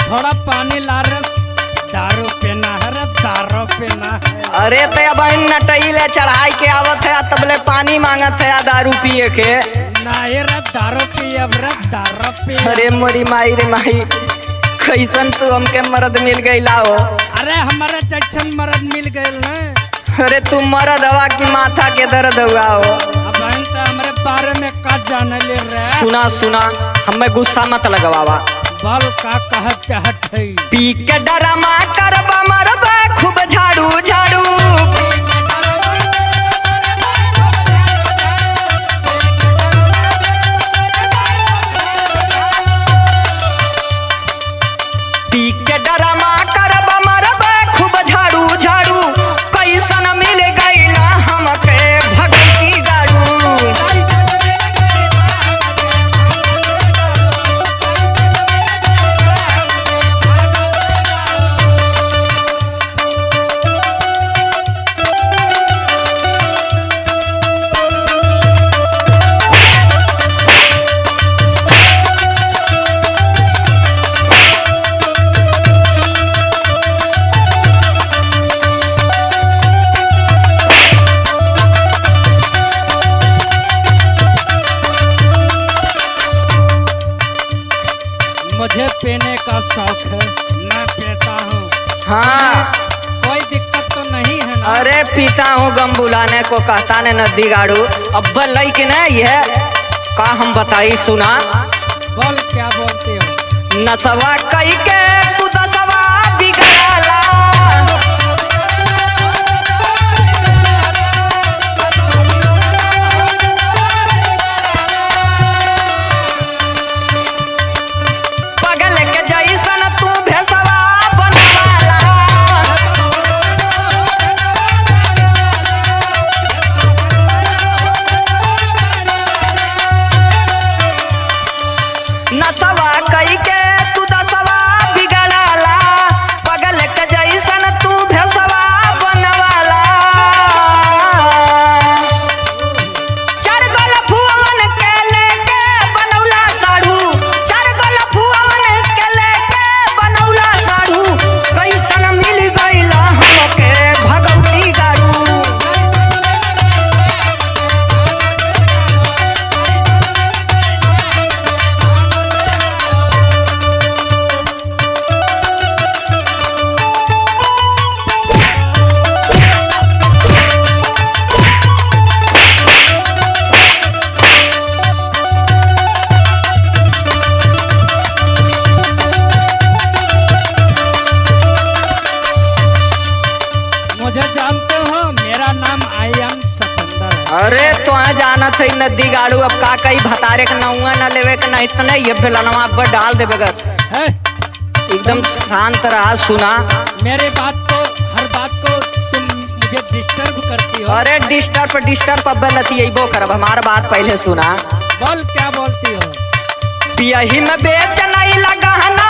थोड़ा पानी ला रे, दारू पीना है रे, दारू पीना है। अरे तो अब नटई ले चढ़ाई के आवत है तबले पानी मांगत है दारू पिए के। नहीं रे दारू पियब रे, दारू पियब। अरे मोरी माई रे माई, कैसन तू हमके मर्द मिल गई लाओ। अरे हमारे जैसन मर्द मिल गए न। अरे तू मर्द हवा की माथा के दर्द हुआ हो। अब तो हमारे बारे में का जाने ले रहे। सुना सुना, हमें गुस्सा मत लगवावा। बाल का कहत चाहत है। पी के डरामा करबा मरबा खूब झाड़ू झाड़ू। पी के डरामा करबा मरबा खूब झाड़ू झाड़ू। कैसन मिल गई ना हमके भगती गाड़ू। मुझे पीने का शौक है, मैं पीता हूँ। हाँ कोई दिक्कत तो नहीं है ना। अरे पीता हूँ गम बुलाने को कहता ने नदी गाड़ू। अब लई के ना ये का हम बताई सुना। बोल क्या बोलती हो। नसवा कई के तू दसवा बिगड़ाला। पगल के जैसन तू भेसवा बनवाला। नसवा कई के तू दसवा बिगड़ाला। पगल के जैसन तू भेसवा बनवाला। चार गोल फुवन के लेके बनौला साढ़ू। चार गोल फुवन के लेके बनौला साढ़ू। कैसन मिल गईला हमके भगवती गाड़ू। मुझे जानते हो, मेरा नाम आयन सिकंदर है। अरे तो जानत है नदी गाड़ू। अब का कई भतारे के नौआ न लेवे के नहीं तो नहीं, ये बेलनवा अब डाल देवे गस। है? एकदम शांत रहा सुना। मेरे बात को, हर बात को तुम मुझे डिस्टर्ब करती हो। अरे डिस्टर्ब अब लतियबो करब। हमार बात पहले सुना। बोल क्या बोलती हो। पियही में बेच नहीं लगा ना